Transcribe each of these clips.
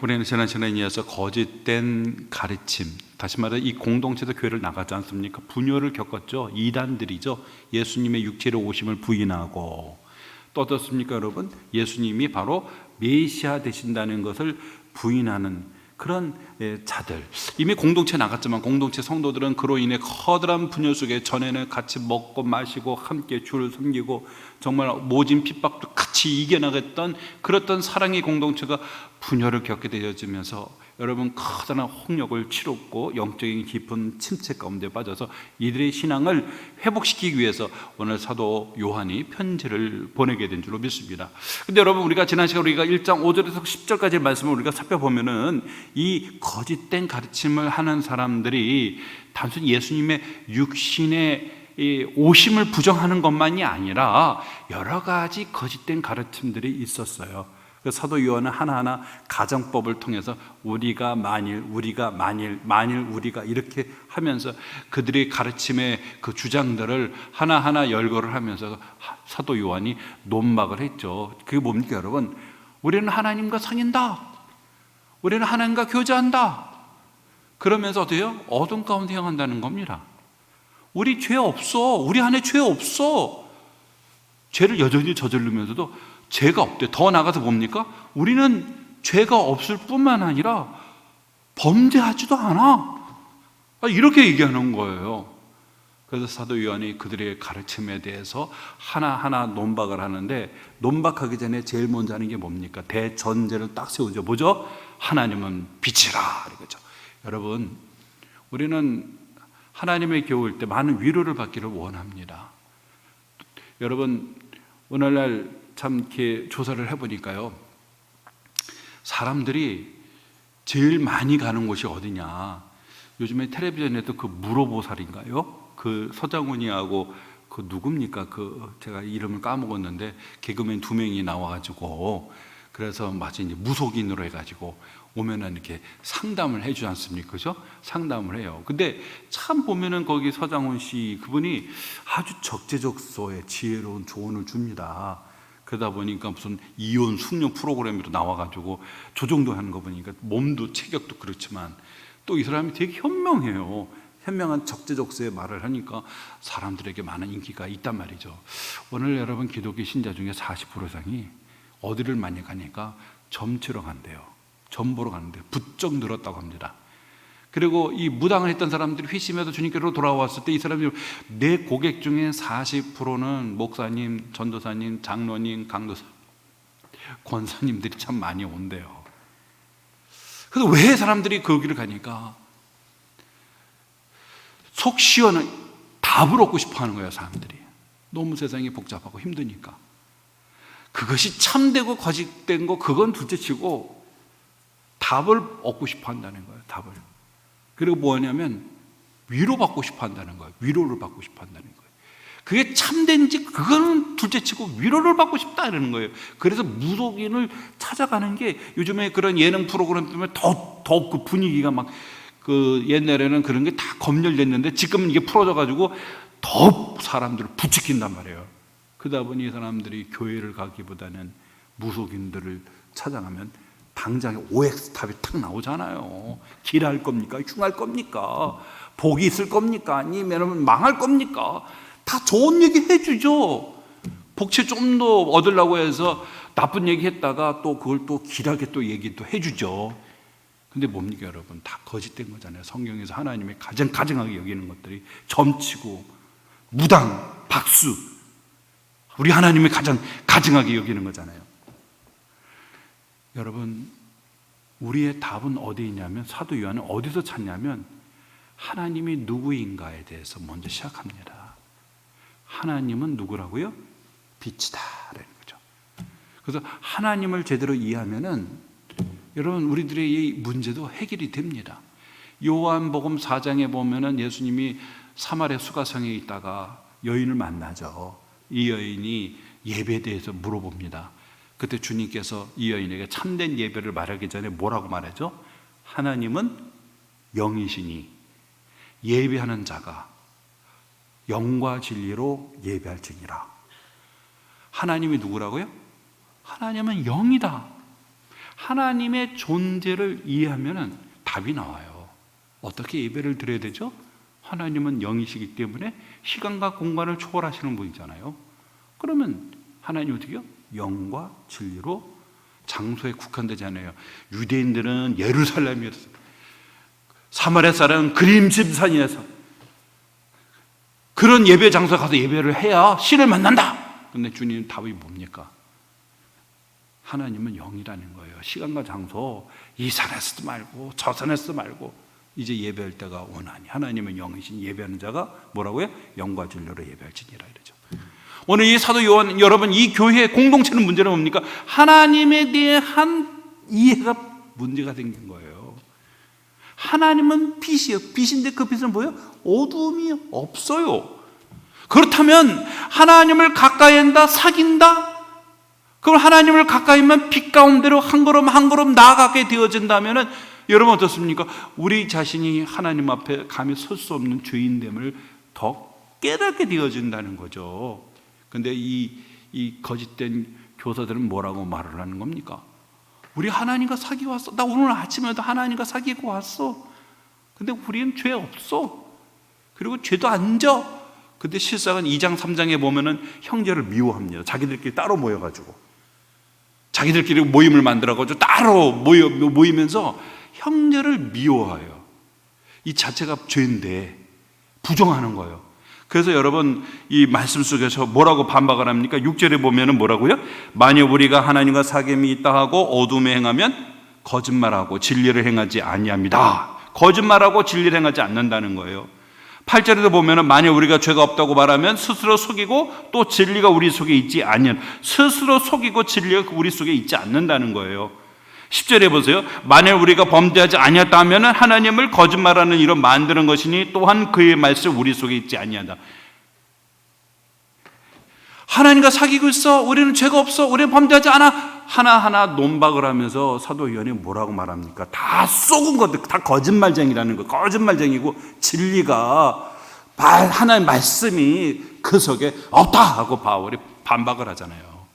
우리는 지난 시간에 이어서 거짓된 가르침, 다시 말해 이 공동체도 교회를 나가지 않습니까? 분열을 겪었죠. 이단들이죠. 예수님의 육체로 오심을 부인하고, 또 어떻습니까 여러분? 예수님이 바로 메시아 되신다는 것을 부인하는 그런 자들, 이미 공동체 나갔지만 공동체 성도들은 그로 인해 커다란 분열 속에, 전에는 같이 먹고 마시고 함께 주를 섬기고 정말 모진 핍박도 같이 이겨나갔던 그랬던 사랑의 공동체가 분열을 겪게 되어지면서 여러분 커다란 홍역을 치렀고 영적인 깊은 침체 가운데 빠져서 이들의 신앙을 회복시키기 위해서 오늘 사도 요한이 편지를 보내게 된 줄로 믿습니다. 근데 여러분, 우리가 지난 시간 우리가 1장 5절에서 10절까지 말씀을 우리가 살펴보면은 이 거짓된 가르침을 하는 사람들이 단순히 예수님의 육신의 이 오심을 부정하는 것만이 아니라 여러 가지 거짓된 가르침들이 있었어요. 사도 요한은 하나하나 가정법을 통해서 우리가 만일 우리가 이렇게 하면서 그들의 가르침의 그 주장들을 하나하나 열거를 하면서 사도 요한이 논박을 했죠. 그게 뭡니까 여러분? 우리는 하나님과 상인다, 우리는 하나님과 교제한다, 그러면서 어때요? 어둠 가운데 향한다는 겁니다. 우리 죄 없어, 우리 안에 죄 없어. 죄를 여전히 저지르면서도 죄가 없대. 더 나가서 뭡니까? 우리는 죄가 없을 뿐만 아니라 범죄하지도 않아. 이렇게 얘기하는 거예요. 그래서 사도 요한이 그들의 가르침에 대해서 하나하나 논박을 하는데, 논박하기 전에 제일 먼저 하는 게 뭡니까? 대전제를 딱 세우죠. 뭐죠? 하나님은 빛이라, 이거죠. 여러분, 우리는 하나님의 교회일 때 많은 위로를 받기를 원합니다. 여러분, 오늘날 참 이렇게 조사를 해보니까요, 사람들이 제일 많이 가는 곳이 어디냐? 요즘에 텔레비전에도 그 물어보살인가요? 그 서장훈이하고 그 누굽니까? 그 제가 이름을 까먹었는데 개그맨 2명이 나와가지고, 그래서 마치 이제 무속인으로 해가지고 오면은 이렇게 상담을 해주지 않습니까? 그죠? 상담을 해요. 근데 참 보면은 거기 서장훈 씨 그분이 아주 적재적소에 지혜로운 조언을 줍니다. 그러다 보니까 무슨 이혼 숙녀 프로그램으로 나와가지고 조정도 하는 거 보니까 몸도 체격도 그렇지만 또 이 사람이 되게 현명해요. 현명한 적재적소의 말을 하니까 사람들에게 많은 인기가 있단 말이죠. 오늘 여러분 기독교 신자 중에 40% 이상이 어디를 많이 가니까 점 치러 간대요. 점 보러 가는데 부쩍 늘었다고 합니다. 그리고 이 무당을 했던 사람들이 회심해서 주님께로 돌아왔을 때 이 사람들이 내 고객 중에 40%는 목사님, 전도사님, 장로님, 강도사, 권사님들이 참 많이 온대요. 그래서 왜 사람들이 거기를 가니까 속 시원한 답을 얻고 싶어 하는 거예요. 사람들이 너무 세상이 복잡하고 힘드니까. 그것이 참되고 거짓된 거 그건 둘째치고 답을 얻고 싶어 한다는 거예요. 답을. 그리고 뭐냐면 위로받고 싶어 한다는 거예요. 위로를 받고 싶어 한다는 거예요. 그게 참된지 그거는 둘째치고 위로를 받고 싶다 이러는 거예요. 그래서 무속인을 찾아가는 게 요즘에 그런 예능 프로그램 때문에 더 그 분위기가 막 그 옛날에는 그런 게 다 검열됐는데 지금은 이게 풀어져 가지고 더 사람들을 부추긴단 말이에요. 그러다 보니 사람들이 교회를 가기보다는 무속인들을 찾아가면 당장에 OX탑이 탁 나오잖아요. 길할 겁니까? 흉할 겁니까? 복이 있을 겁니까? 아니면 망할 겁니까? 다 좋은 얘기 해주죠. 복채 좀 더 얻으려고 해서 나쁜 얘기 했다가 또 그걸 또 길하게 또 얘기도 해주죠. 근데 뭡니까 여러분? 다 거짓된 거잖아요. 성경에서 하나님의 가장 가증하게 여기는 것들이 점치고 무당, 박수, 우리 하나님의 가장 가증하게 여기는 거잖아요. 여러분, 우리의 답은 어디에 있냐면, 사도 요한은 어디서 찾냐면 하나님이 누구인가에 대해서 먼저 시작합니다. 하나님은 누구라고요? 빛이다 라는 거죠. 그래서 하나님을 제대로 이해하면은 여러분 우리들의 이 문제도 해결이 됩니다. 요한복음 4장에 보면은 예수님이 사마리아 수가성에 있다가 여인을 만나죠. 이 여인이 예배에 대해서 물어봅니다. 그때 주님께서 이 여인에게 참된 예배를 말하기 전에 뭐라고 말하죠? 하나님은 영이시니 예배하는 자가 영과 진리로 예배할지니라. 하나님이 누구라고요? 하나님은 영이다. 하나님의 존재를 이해하면 답이 나와요. 어떻게 예배를 드려야 되죠? 하나님은 영이시기 때문에 시간과 공간을 초월하시는 분이잖아요. 그러면 하나님 어떻게요? 영과 진리로 장소에 국한되지 않아요. 유대인들은 예루살렘이었어요. 사마리아 사람은 그림짐산이어서 그런 예배 장소에 가서 예배를 해야 신을 만난다. 근데 주님 답이 뭡니까? 하나님은 영이라는 거예요. 시간과 장소 이 산에서도 말고 저 산에서도 말고 이제 예배할 때가 오나니 하나님은 영이신 예배하는 자가 뭐라고요? 영과 진리로 예배할지니라 이러죠. 오늘 이 사도 요한 여러분 이 교회의 공동체는 문제는 뭡니까? 하나님에 대한 이해가 문제가 생긴 거예요. 하나님은 빛이에요. 빛인데 그 빛은 뭐예요? 어두움이 없어요. 그렇다면 하나님을 가까이 한다, 사귄다? 그럼 하나님을 가까이 하면 빛 가운데로 한 걸음 한 걸음 나아가게 되어진다면 여러분 어떻습니까? 우리 자신이 하나님 앞에 감히 설 수 없는 죄인됨을 더 깨닫게 되어진다는 거죠. 근데 이 거짓된 교사들은 뭐라고 말을 하는 겁니까? 우리 하나님과 사귀어 왔어. 나 오늘 아침에도 하나님과 사귀고 왔어. 근데 우리는 죄 없어. 그리고 죄도 안 져. 근데 실상은 2장 3장에 보면은 형제를 미워합니다. 자기들끼리 따로 모여가지고 자기들끼리 모임을 만들어가지고 따로 모이면서 형제를 미워해요. 이 자체가 죄인데 부정하는 거예요. 그래서 여러분 이 말씀 속에서 뭐라고 반박을 합니까? 6절에 보면은 뭐라고요? 만약 우리가 하나님과 사귐이 있다 하고 어둠에 행하면 거짓말하고 진리를 행하지 아니합니다. 거짓말하고 진리를 행하지 않는다는 거예요. 8절에도 보면은 만약 우리가 죄가 없다고 말하면 스스로 속이고 또 진리가 우리 속에 있지 않는 스스로 속이고 진리가 우리 속에 있지 않는다는 거예요. 10절에 보세요. 만약 우리가 범죄하지 아니었다 하면 하나님을 거짓말하는 이로 만드는 것이니 또한 그의 말씀 우리 속에 있지 아니하다. 하나님과 사귀고 있어. 우리는 죄가 없어. 우리는 범죄하지 않아. 하나하나 논박을 하면서 사도 요한이 뭐라고 말합니까? 다 속은 것들, 다 거짓말쟁이라는 거. 거짓말쟁이고 진리가 하나님의 말씀이 그 속에 없다 하고 바울이 반박을 하잖아요.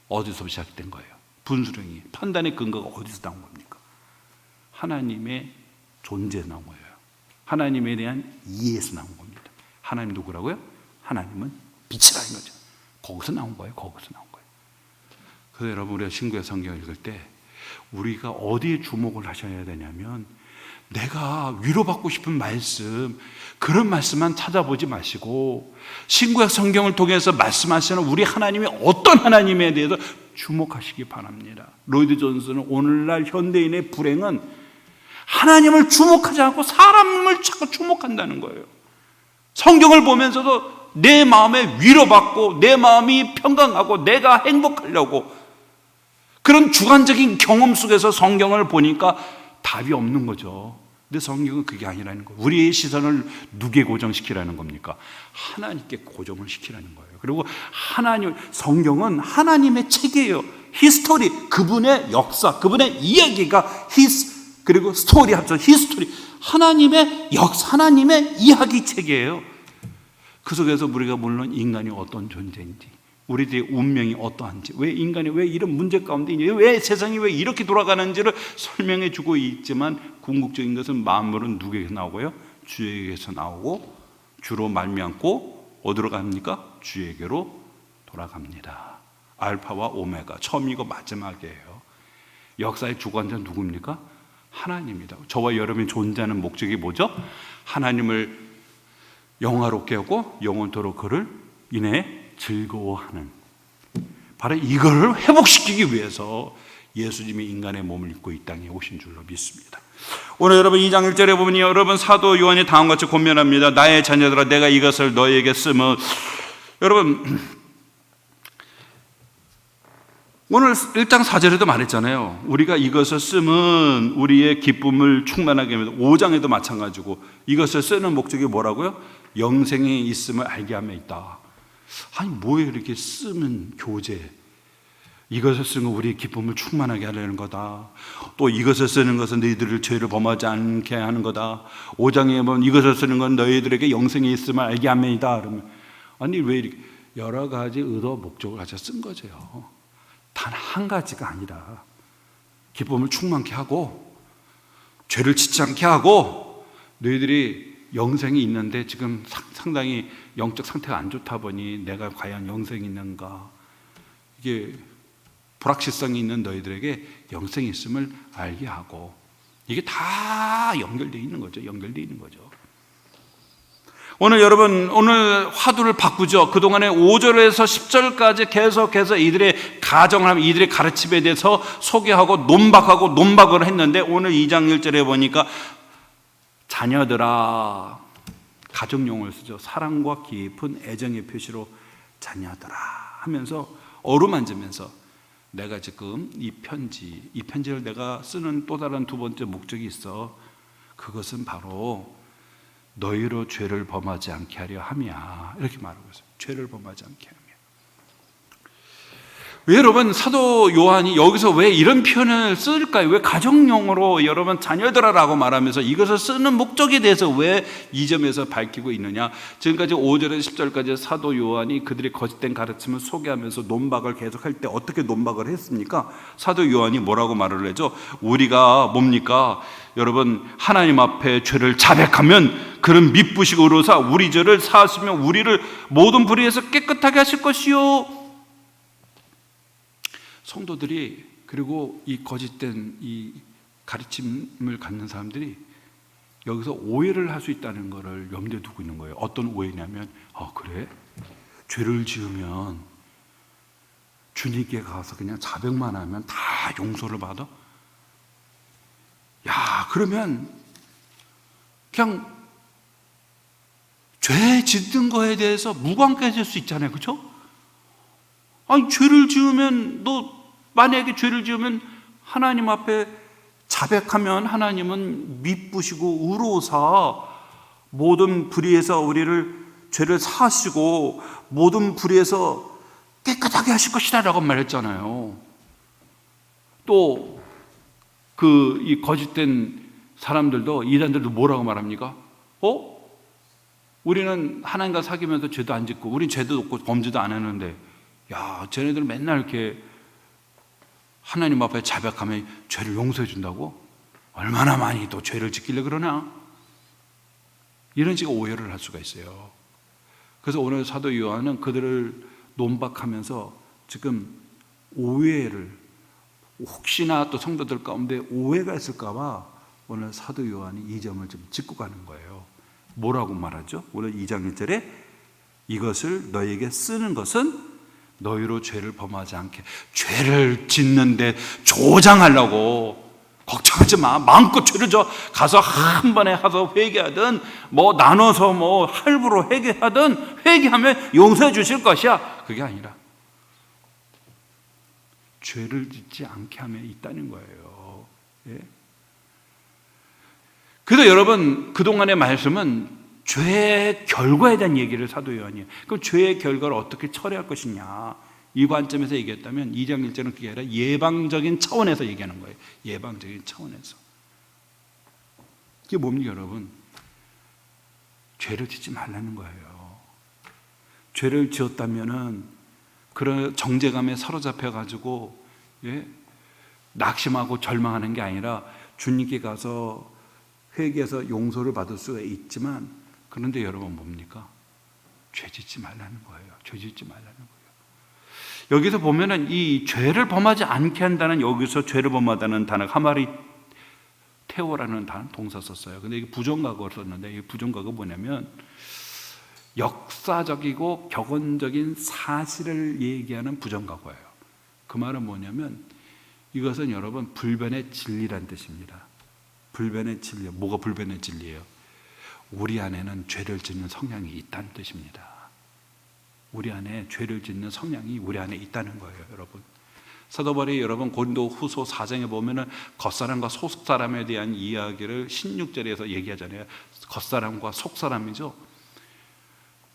어디서 시작된 거예요? 분수령이 판단의 근거가 어디서 나온 겁니까? 하나님의 존재에서 나온 거예요. 하나님에 대한 이해에서 나온 겁니다. 하나님 누구라고요? 하나님은 빛이라는 거죠. 거기서 나온 거예요. 거기서 나온 거예요. 그래서 여러분 우리가 신구약 성경을 읽을 때 우리가 어디에 주목을 하셔야 되냐면 내가 위로받고 싶은 말씀 그런 말씀만 찾아보지 마시고 신구약 성경을 통해서 말씀하시는 우리 하나님이 어떤 하나님에 대해서 주목하시기 바랍니다. 로이드 존슨은 오늘날 현대인의 불행은 하나님을 주목하지 않고 사람을 자꾸 주목한다는 거예요. 성경을 보면서도 내 마음에 위로받고 내 마음이 평강하고 내가 행복하려고 그런 주관적인 경험 속에서 성경을 보니까 답이 없는 거죠. 근데 성경은 그게 아니라는 거예요. 우리의 시선을 누구에 고정시키라는 겁니까? 하나님께 고정을 시키라는 거예요. 그리고 성경은 하나님의 책이에요. 히스토리, 그분의 역사, 그분의 이야기가 그리고 스토리 합쳐 히스토리. 하나님의 역사, 하나님의 이야기 책이에요. 그 속에서 우리가 물론 인간이 어떤 존재인지, 우리들의 운명이 어떠한지, 왜 인간이 왜 이런 문제 가운데 있는지, 왜 세상이 왜 이렇게 돌아가는지를 설명해 주고 있지만 궁극적인 것은 만물은 누구에게서 나오고요? 주에게서 나오고 주로 말미암고 어디로 갑니까? 주에게로 돌아갑니다. 알파와 오메가, 처음이고 마지막이에요. 역사의 주관자는 누굽니까? 하나님입니다. 저와 여러분이 존재하는 목적이 뭐죠? 하나님을 영화롭게 하고 영원토록 그를 인해 즐거워하는, 바로 이걸 회복시키기 위해서 예수님이 인간의 몸을 입고 이 땅에 오신 줄로 믿습니다. 오늘 여러분 2장 1절에 보면 여러분 사도 요한이 다음과 같이 권면합니다. 나의 자녀들아 내가 이것을 너희에게 쓰면, 여러분 오늘 1장 4절에도 말했잖아요. 우리가 이것을 쓰면 우리의 기쁨을 충만하게 합니다. 5장에도 마찬가지고 이것을 쓰는 목적이 뭐라고요? 영생에 있음을 알게 함에 있다. 아니 뭐예요 이렇게 쓰면 교재, 이것을 쓰면 우리의 기쁨을 충만하게 하려는 거다. 또 이것을 쓰는 것은 너희들을 죄를 범하지 않게 하는 거다. 5장에 보면 이것을 쓰는 건 너희들에게 영생에 있음을 알게 함이다. 그러면 아니 왜 이렇게 여러 가지 의도 목적을 가져 쓴 거죠. 단 한 가지가 아니라 기쁨을 충만케 하고 죄를 짓지 않게 하고, 너희들이 영생이 있는데 지금 상당히 영적 상태가 안 좋다 보니 내가 과연 영생이 있는가, 이게 불확실성이 있는 너희들에게 영생이 있음을 알게 하고, 이게 다 연결되어 있는 거죠. 연결되어 있는 거죠. 오늘 여러분, 오늘 화두를 바꾸죠. 그동안에 5절에서 10절까지 계속해서 이들의 가정을 하면 이들의 가르침에 대해서 소개하고 논박을 했는데, 오늘 2장 1절에 보니까 자녀들아, 가정용어를 쓰죠. 사랑과 깊은 애정의 표시로 자녀들아 하면서 어루만지면서, 내가 지금 이 편지를 내가 쓰는 또 다른 두 번째 목적이 있어. 그것은 바로 너희로 죄를 범하지 않게 하려 함이야. 이렇게 말하고 있어요. 죄를 범하지 않게 하며. 왜 여러분, 사도 요한이 여기서 왜 이런 표현을 쓸까요? 왜 가정용어로 여러분 자녀들아라고 말하면서 이것을 쓰는 목적에 대해서 왜 이 점에서 밝히고 있느냐? 지금까지 5절에서 10절까지 사도 요한이 그들의 거짓된 가르침을 소개하면서 논박을 계속할 때 어떻게 논박을 했습니까? 사도 요한이 뭐라고 말을 하죠? 우리가 뭡니까? 여러분, 하나님 앞에 죄를 자백하면 그는 미쁘시고 의로사 우리 죄를 사하시며 우리를 모든 불의에서 깨끗하게 하실 것이요. 성도들이, 그리고 이 거짓된 이 가르침을 갖는 사람들이 여기서 오해를 할 수 있다는 것을 염두에 두고 있는 거예요. 어떤 오해냐면, 그래? 죄를 지으면 주님께 가서 그냥 자백만 하면 다 용서를 받아? 야, 그러면 그냥 죄 짓는 거에 대해서 무관해질 수 있잖아요. 그렇죠? 아니, 죄를 지으면, 만약에 죄를 지으면 하나님 앞에 자백하면 하나님은 미쁘시고 의로사 모든 불의에서 우리를 죄를 사하시고 모든 불의에서 깨끗하게 하실 것이다 라고 말했잖아요. 또 이 거짓된 사람들도, 이단들도 뭐라고 말합니까? 우리는 하나님과 사귀면서 죄도 안 짓고 우린 죄도 없고 범죄도 안 했는데, 야, 쟤네들 맨날 이렇게 하나님 앞에 자백하면 죄를 용서해 준다고? 얼마나 많이 또 죄를 짓길래 그러나? 이런 식의 오해를 할 수가 있어요. 그래서 오늘 사도 요한은 그들을 논박하면서 지금 오해를, 혹시나 또 성도들 가운데 오해가 있을까 봐 오늘 사도 요한이 이 점을 좀 짚고 가는 거예요. 뭐라고 말하죠? 오늘 2장 1절에 이것을 너희에게 쓰는 것은 너희로 죄를 범하지 않게, 죄를 짓는데 조장하려고, 걱정하지 마, 마음껏 죄를 져, 가서 한 번에 가서 회개하든 나눠서 할부로 회개하든, 회개하면 용서해 주실 것이야. 그게 아니라 죄를 짓지 않게 하면 있다는 거예요. 예? 그래서 여러분, 그동안의 말씀은 죄의 결과에 대한 얘기를 사도 요한이 해요. 그럼 죄의 결과를 어떻게 처리할 것이냐, 이 관점에서 얘기했다면 2장 1절은 그게 아니라 예방적인 차원에서 얘기하는 거예요. 예방적인 차원에서. 이게 뭡니까 여러분? 죄를 짓지 말라는 거예요. 죄를 지었다면은 그런 정죄감에 사로잡혀가지고, 예? 낙심하고 절망하는 게 아니라 주님께 가서 회개해서 용서를 받을 수가 있지만, 그런데 여러분 뭡니까? 죄 짓지 말라는 거예요. 죄 짓지 말라는 거예요. 여기서 보면은 이 죄를 범하지 않게 한다는, 여기서 죄를 범하다는 단어가 하마리 테오라는 동사 썼어요. 근데 이게 부정각어를 썼는데, 이 부정각어가 뭐냐면 역사적이고 격언적인 사실을 얘기하는 부정각어예요. 그 말은 뭐냐면, 이것은 여러분 불변의 진리란 뜻입니다. 불변의 진리. 뭐가 불변의 진리예요? 우리 안에는 죄를 짓는 성향이 있다는 뜻입니다. 우리 안에 죄를 짓는 성향이 우리 안에 있다는 거예요, 여러분. 사도 바울이 여러분 고린도 후서 4장에 보면은 겉사람과 속사람에 대한 이야기를 16절에서 얘기하잖아요. 겉사람과 속사람이죠.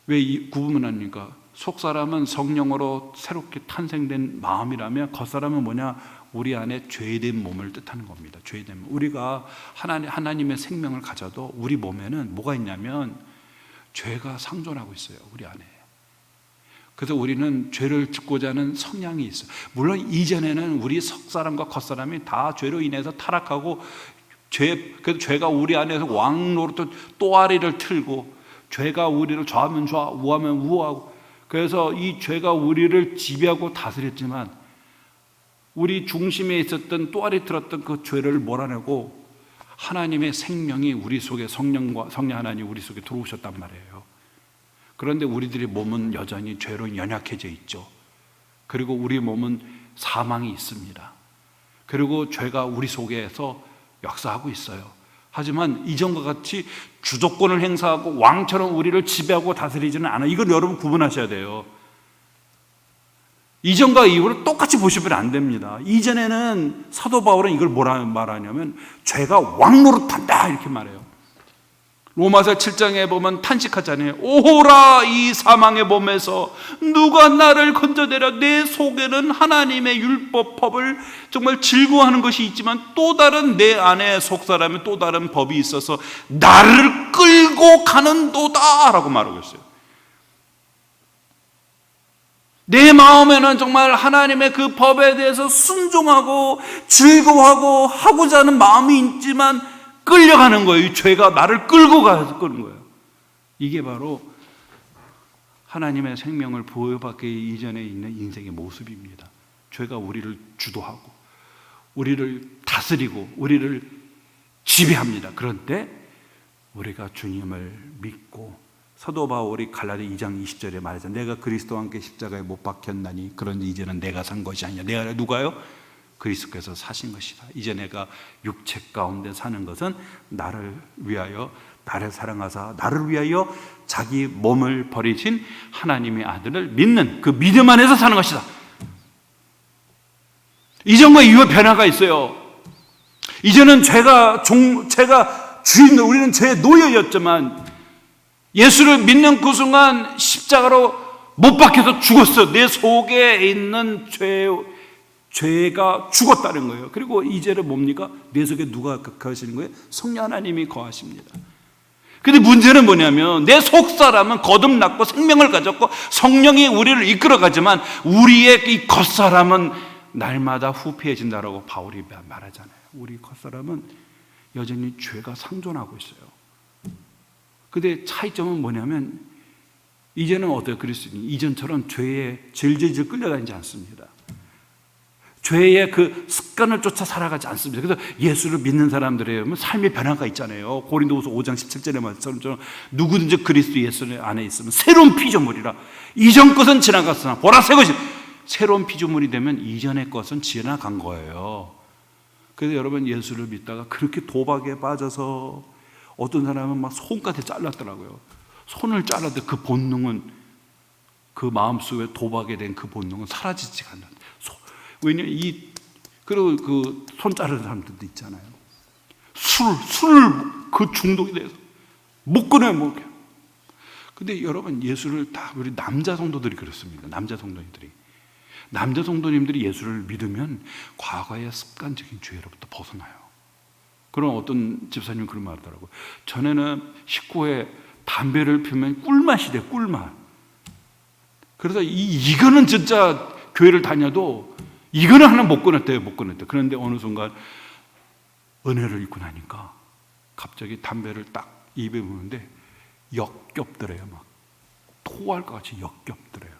왜 이 구분합니까? 속사람은 성령으로 새롭게 탄생된 마음이라면, 겉사람은 뭐냐? 우리 안에 죄된 몸을 뜻하는 겁니다. 죄된 몸. 우리가 하나님의 생명을 가져도 우리 몸에는 뭐가 있냐면 죄가 상존하고 있어요, 우리 안에. 그래서 우리는 죄를 짓고자 하는 성향이 있어요. 물론 이전에는 우리 석사람과 겉사람이 다 죄로 인해서 타락하고 그래서 죄가 우리 안에서 왕노릇 또아리를 틀고 죄가 우리를 좌하면 좌, 우하면 우하고 그래서 이 죄가 우리를 지배하고 다스렸지만 우리 중심에 있었던 또아리 틀었던 그 죄를 몰아내고 하나님의 생명이 우리 속에 성령 하나님 우리 속에 들어오셨단 말이에요. 그런데 우리들의 몸은 여전히 죄로 연약해져 있죠. 그리고 우리 몸은 사망이 있습니다. 그리고 죄가 우리 속에서 역사하고 있어요. 하지만 이전과 같이 주도권을 행사하고 왕처럼 우리를 지배하고 다스리지는 않아요. 이걸 여러분 구분하셔야 돼요. 이전과 이후를 똑같이 보시면 안 됩니다. 이전에는 사도 바울은 이걸 뭐라 말하냐면 죄가 왕노릇한다 이렇게 말해요. 로마서 7장에 보면 탄식하잖아요. 오호라 이 사망의 몸에서 누가 나를 건져내려. 내 속에는 하나님의 율법을 정말 즐거워하는 것이 있지만 또 다른 내 안에 속사람의 또 다른 법이 있어서 나를 끌고 가는도다 라고 말하고 있어요. 내 마음에는 정말 하나님의 그 법에 대해서 순종하고 즐거워하고 하고자 하는 마음이 있지만 끌려가는 거예요. 이 죄가 나를 끌고 가서 끄는 거예요. 이게 바로 하나님의 생명을 부여받기 이전에 있는 인생의 모습입니다. 죄가 우리를 주도하고 우리를 다스리고 우리를 지배합니다. 그런데 우리가 주님을 믿고 사도 바울이 갈라디 2장 20절에 말하죠. 내가 그리스도와 함께 십자가에 못 박혔나니 그런데 이제는 내가 산 것이 아니냐. 내가 누가요? 그리스도께서 사신 것이다. 이제 내가 육체 가운데 사는 것은 나를 위하여 나를 사랑하사 나를 위하여 자기 몸을 버리신 하나님의 아들을 믿는 그 믿음 안에서 사는 것이다. 이전과 이후의 변화가 있어요. 이제는 제가 주인, 우리는 죄의 노예였지만 예수를 믿는 그 순간 십자가로 못 박혀서 죽었어. 내 속에 있는 죄가 죽었다는 거예요. 그리고 이제는 뭡니까? 내 속에 누가 거하시는 거예요? 성령 하나님이 거하십니다. 근데 문제는 뭐냐면 내 속사람은 거듭났고 생명을 가졌고 성령이 우리를 이끌어가지만 우리의 이 겉사람은 날마다 후패해진다라고 바울이 말하잖아요. 우리 겉사람은 여전히 죄가 상존하고 있어요. 근데 차이점은 뭐냐면 이제는 어때요? 그리스도인이 이전처럼 죄에 질질질 끌려다니지 않습니다. 죄의 그 습관을 쫓아 살아가지 않습니다. 그래서 예수를 믿는 사람들의 삶의 변화가 있잖아요. 고린도후서 5장 17절의 말씀처럼 누구든지 그리스도 예수 안에 있으면 새로운 피조물이라. 이전 것은 지나갔으나 보라 새 것이. 새로운 피조물이 되면 이전의 것은 지나간 거예요. 그래서 여러분 예수를 믿다가 그렇게 도박에 빠져서 어떤 사람은 막 손까지 잘랐더라고요. 손을 잘라도 그 본능은 그 마음속에 도박에 된 그 본능은 사라지지가 않는다. 왜냐면 그리고 그 손 자르는 사람들도 있잖아요. 술을 그 중독이 돼서 못 끊어요, 못 끊어요. 근데 여러분 예수를 다 우리 남자 성도들이 그렇습니다. 남자 성도님들이 예수를 믿으면 과거의 습관적인 죄로부터 벗어나요. 그런 어떤 집사님은 그런 말 하더라고요. 전에는 식구에 담배를 피우면 꿀맛이 돼, 꿀맛. 그래서 이거는 진짜 교회를 다녀도 이거는 하나 못 끊었대요, 못 끊었대요. 그런데 어느 순간 은혜를 입고 나니까 갑자기 담배를 딱 입에 무는데 역겹더래요. 막 토할 것 같이 역겹더래요.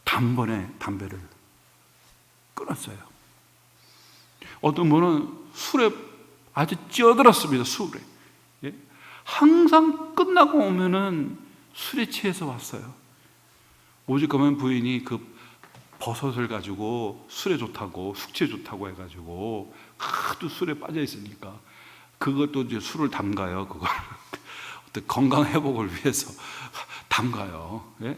단번에 담배를 끊었어요. 어떤 분은 술에 아주 찌어들었습니다. 술에. 예? 항상 끝나고 오면은 술에 취해서 왔어요. 오죽하면 부인이 그 버섯을 가지고 술에 좋다고 숙취에 좋다고 해가지고 하도 술에 빠져 있으니까 그것도 이제 술을 담가요. 그걸 어떤 건강 회복을 위해서 담가요. 예?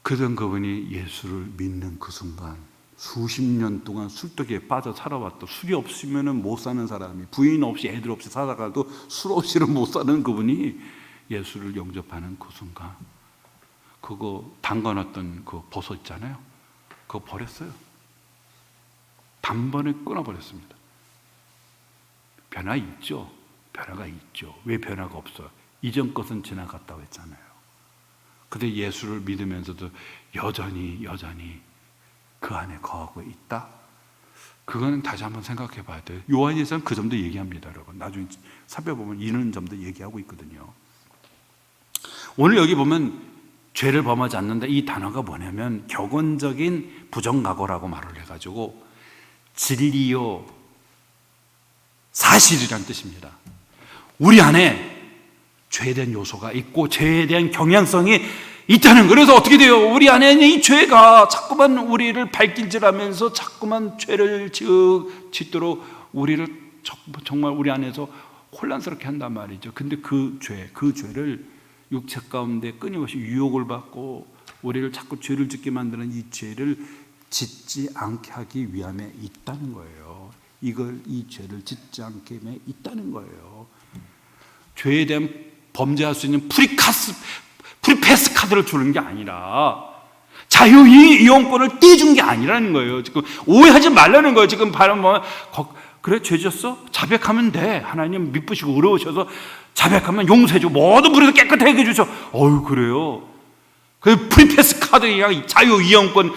그런 그분이 예수를 믿는 그 순간 수십 년 동안 술독에 빠져 살아왔던 술이 없으면 못 사는 사람이 부인 없이 애들 없이 살아가도 술 없이는 못 사는 그분이 예수를 영접하는 그 순간 그거 담가놨던 그 버섯 있잖아요. 그거 버렸어요. 단번에 끊어버렸습니다. 변화 있죠. 변화가 있죠. 왜 변화가 없어요? 이전 것은 지나갔다고 했잖아요. 근데 예수를 믿으면서도 여전히 그 안에 거하고 있다? 그거는 다시 한번 생각해 봐야 돼요. 요한에서는 그 점도 얘기합니다, 여러분. 나중에 살펴보면 이런 점도 얘기하고 있거든요. 오늘 여기 보면 죄를 범하지 않는다, 이 단어가 뭐냐면 격언적인 부정각오라고 말을 해가지고 진리요 사실이란 뜻입니다. 우리 안에 죄에 대한 요소가 있고 죄에 대한 경향성이 있다는 거예요. 그래서 어떻게 돼요? 우리 안에 있는 이 죄가 자꾸만 우리를 발길질하면서 자꾸만 죄를 짓도록 우리를 정말 우리 안에서 혼란스럽게 한단 말이죠. 근데 그 죄를 육체 가운데 끊임없이 유혹을 받고 우리를 자꾸 죄를 짓게 만드는 이 죄를 짓지 않게 하기 위함에 있다는 거예요. 이 죄를 짓지 않게 위함에 있다는 거예요. 죄에 대한 범죄할 수 있는 프리패스 카드를 주는 게 아니라 자유이용권을 떼준 게 아니라는 거예요. 지금 오해하지 말라는 거예요. 지금 바람 보면 그래 죄 지었어? 자백하면 돼. 하나님 미쁘시고 의로우셔서 자백하면 용서해주고 모든 불에서 깨끗하게 해주셔. 어유 그래요? 그 프리패스 카드 그냥 자유이용권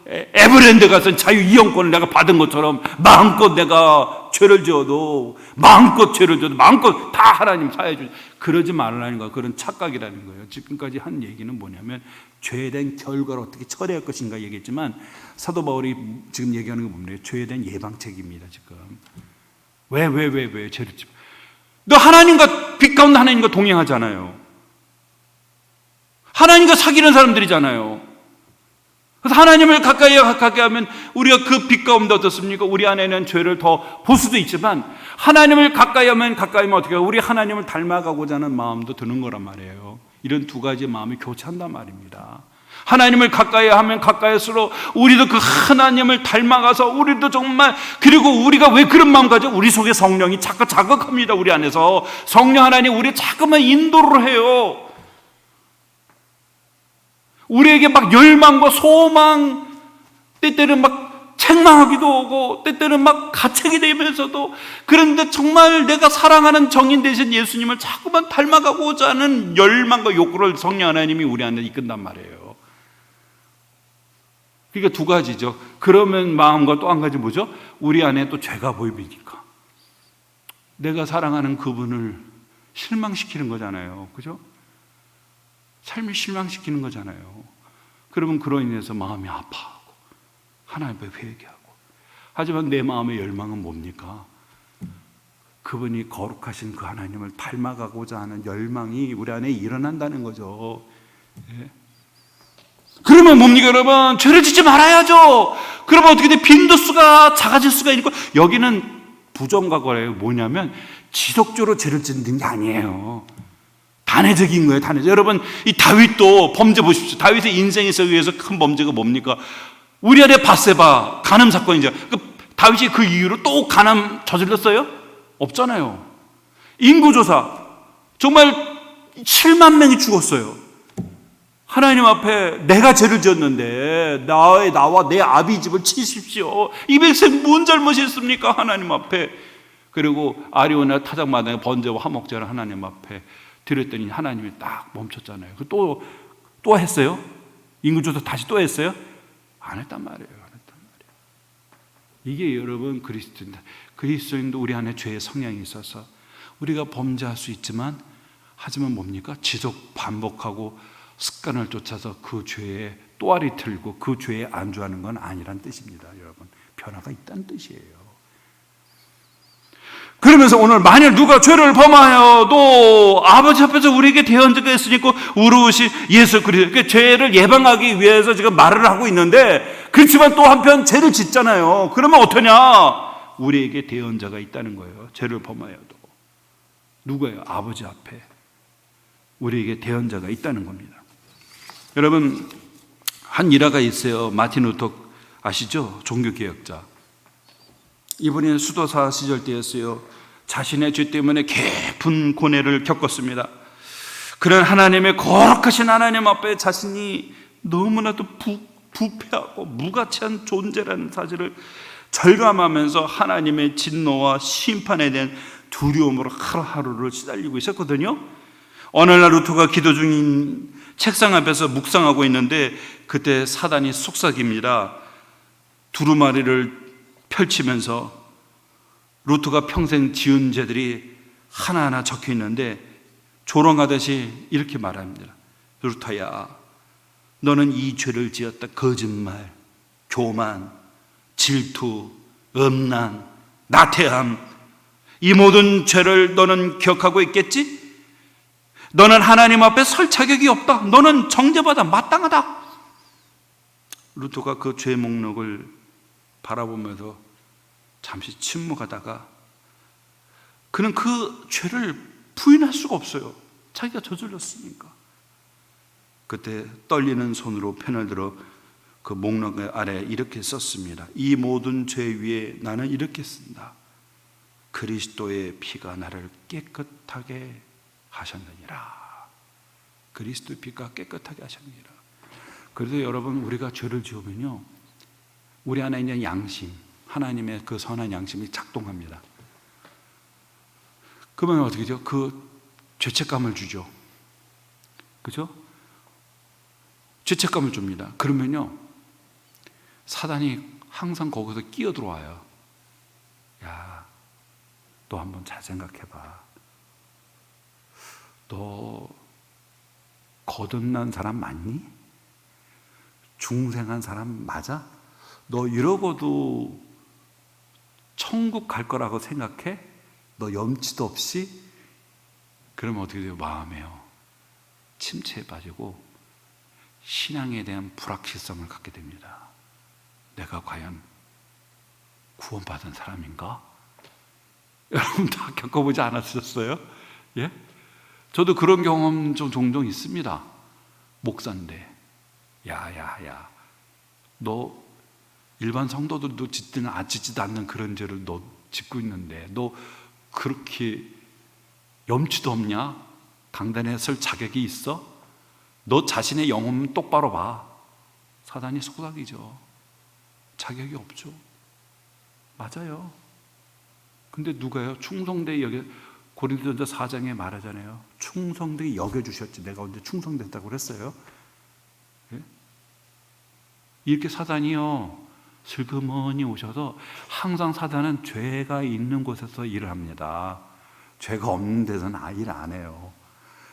에버랜드 가서 자유이용권을 내가 받은 것처럼 마음껏 내가 죄를 지어도 마음껏 다 하나님 사해 주죠. 그러지 말라는 거예요. 그런 착각이라는 거예요. 지금까지 한 얘기는 뭐냐면 죄에 대한 결과를 어떻게 처리할 것인가 얘기했지만 사도 바울이 지금 얘기하는 건 뭡니까? 죄에 대한 예방책입니다. 지금 왜 죄를 짓고 너 하나님과 빛 가운데 하나님과 동행하잖아요. 하나님과 사귀는 사람들이잖아요. 그래서 하나님을 가까이 하면 우리가 그 빛 가운데 어떻습니까? 우리 안에는 죄를 더 볼 수도 있지만 하나님을 가까이 하면 어떻게 해요? 우리 하나님을 닮아가고자 하는 마음도 드는 거란 말이에요. 이런 두 가지 마음이 교차한단 말입니다. 하나님을 가까이 하면 가까이할수록 우리도 그 하나님을 닮아가서 우리도 정말 그리고 우리가 왜 그런 마음 가져? 우리 속에 성령이 자꾸 자극합니다. 우리 안에서 성령 하나님 우리 자꾸만 인도를 해요. 우리에게 막 열망과 소망, 때때는 막 책망하기도 오고 때때는 막 가책이 되면서도 그런데 정말 내가 사랑하는 정인 되신 예수님을 자꾸만 닮아가고자 하는 열망과 욕구를 성령 하나님이 우리 안에 이끈단 말이에요. 그러니까 두 가지죠. 그러면 마음과 또 한 가지 뭐죠? 우리 안에 또 죄가 보이니까 내가 사랑하는 그분을 실망시키는 거잖아요. 그죠? 삶을 실망시키는 거잖아요. 그러면 그로 인해서 마음이 아파하고 하나님께 회개하고 하지만 내 마음의 열망은 뭡니까? 그분이 거룩하신 그 하나님을 닮아가고자 하는 열망이 우리 안에 일어난다는 거죠. 예? 그러면 뭡니까 여러분? 죄를 짓지 말아야죠. 그러면 어떻게 돼? 빈도수가 작아질 수가 있고 여기는 부정과거예요. 뭐냐면 지속적으로 죄를 짓는 게 아니에요. 단회적인 거예요. 단회적. 여러분 이 다윗도 범죄 보십시오. 다윗의 인생에서 위해서 큰 범죄가 뭡니까? 우리아의 밧세바 간음 사건이죠. 다윗이 그 이후로 또 간음 저질렀어요? 없잖아요. 인구조사 정말 7만 명이 죽었어요. 하나님 앞에 내가 죄를 지었는데 나와 내 아비 집을 치십시오. 이 백성 뭔 잘못이 있습니까? 하나님 앞에. 그리고 아리오나 타작마당에 번제와 화목제를 하나님 앞에 드렸더니 하나님이 딱 멈췄잖아요. 또 했어요? 인구조사 다시 또 했어요? 안 했단 말이에요. 이게 여러분 그리스도인도 우리 안에 죄의 성향이 있어서 우리가 범죄할 수 있지만 하지만 뭡니까? 지속 반복하고 습관을 쫓아서 그 죄에 또아리 틀고 그 죄에 안주하는 건 아니란 뜻입니다. 여러분 변화가 있다는 뜻이에요. 그러면서 오늘 만일 누가 죄를 범하여도 아버지 앞에서 우리에게 대언자가 있으니까 의로우신 예수 그리스도 그러니까 죄를 예방하기 위해서 지금 말을 하고 있는데 그렇지만 또 한편 죄를 짓잖아요. 그러면 어떠냐? 우리에게 대언자가 있다는 거예요. 죄를 범하여도 누구예요? 아버지 앞에 우리에게 대언자가 있다는 겁니다. 여러분 한 일화가 있어요. 마틴 루터 아시죠? 종교개혁자. 이분이 수도사 시절 때였어요. 자신의 죄 때문에 깊은 고뇌를 겪었습니다. 그런 하나님의 거룩하신 하나님 앞에 자신이 너무나도 부패하고 무가치한 존재라는 사실을 절감하면서 하나님의 진노와 심판에 대한 두려움으로 하루하루를 시달리고 있었거든요. 어느 날 루터가 기도 중인 책상 앞에서 묵상하고 있는데 그때 사단이 속삭입니다. 두루마리를 펼치면서 루트가 평생 지은 죄들이 하나하나 적혀 있는데 조롱하듯이 이렇게 말합니다. 루트야, 너는 이 죄를 지었다. 거짓말, 교만, 질투, 음란, 나태함, 이 모든 죄를 너는 기억하고 있겠지? 너는 하나님 앞에 설 자격이 없다. 너는 정죄받아 마땅하다. 루트가 그 죄 목록을 바라보면서 잠시 침묵하다가 그는 그 죄를 부인할 수가 없어요. 자기가 저질렀으니까. 그때 떨리는 손으로 펜을 들어 그 목록 아래 이렇게 썼습니다. 이 모든 죄 위에 나는 이렇게 쓴다. 그리스도의 피가 나를 깨끗하게 하셨느니라. 그리스도의 피가 깨끗하게 하셨느니라. 그래서 여러분, 우리가 죄를 지으면요, 우리 안에 있는 양심, 하나님의 그 선한 양심이 작동합니다. 그러면 어떻게 되죠? 그 죄책감을 주죠. 그죠? 죄책감을 줍니다. 그러면요, 사단이 항상 거기서 끼어들어와요. 야, 너 한번 잘 생각해봐. 너 거듭난 사람 맞니? 중생한 사람 맞아? 너 이러고도 천국 갈 거라고 생각해? 너 염치도 없이? 그러면 어떻게 돼요? 마음에요, 침체에 빠지고 신앙에 대한 불확실성을 갖게 됩니다. 내가 과연 구원받은 사람인가? 여러분 다 겪어보지 않았었어요? 예? 저도 그런 경험 좀 종종 있습니다. 목사인데, 야야야, 너 일반 성도들도 짓지도 않는 그런 죄를 너 짓고 있는데 너 그렇게 염치도 없냐? 강단에 설 자격이 있어? 너 자신의 영혼 똑바로 봐. 사단이 속삭이죠. 자격이 없죠. 맞아요. 근데 누가요? 충성되게 여겨, 고린도전서 4장에 말하잖아요. 충성되게 여겨주셨지. 내가 언제 충성됐다고 그랬어요? 예? 이렇게 사단이요, 슬그머니 오셔서, 항상 사단은 죄가 있는 곳에서 일을 합니다. 죄가 없는 데서는 일 안 해요.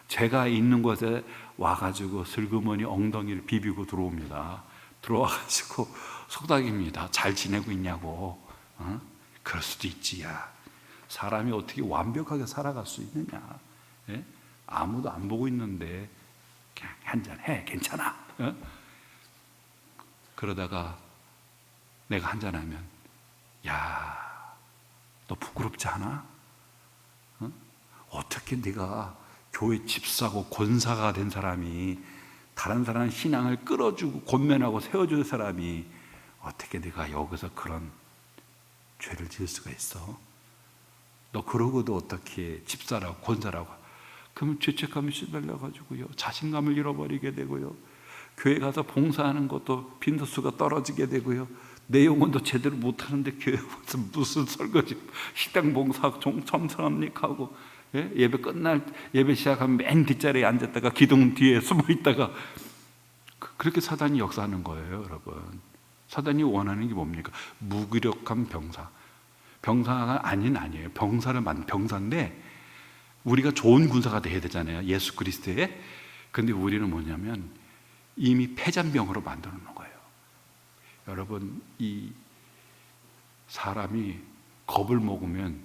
죄가 있는 곳에 와가지고 슬그머니 엉덩이를 비비고 들어옵니다. 들어와가지고 속닥입니다. 잘 지내고 있냐고. 어? 그럴 수도 있지. 야, 사람이 어떻게 완벽하게 살아갈 수 있느냐. 예? 아무도 안 보고 있는데 그냥 한잔해, 괜찮아. 어? 그러다가 내가 한잔하면, 야, 너 부끄럽지 않아? 어? 어떻게 네가 교회 집사고 권사가 된 사람이, 다른 사람 신앙을 끌어주고 권면하고 세워줄 사람이, 어떻게 네가 여기서 그런 죄를 지을 수가 있어? 너 그러고도 어떻게 집사라고 권사라고? 그러면 죄책감이 시달려가지고요, 자신감을 잃어버리게 되고요, 교회 가서 봉사하는 것도 빈도수가 떨어지게 되고요, 내 영혼도 제대로 못하는데 교회 와서 무슨 설거지, 식당 봉사 청소합니까 하고, 예? 예배 끝날, 예배 시작하면 맨 뒷자리에 앉았다가 기둥 뒤에 숨어 있다가, 그렇게 사단이 역사하는 거예요. 여러분, 사단이 원하는 게 뭡니까? 무기력한 병사. 병사가 아니에요. 병사인데 우리가 좋은 군사가 돼야 되잖아요, 예수 그리스도에. 근데 우리는 뭐냐면 이미 패잔병으로 만들어 놓은 거예요. 여러분, 이 사람이 겁을 먹으면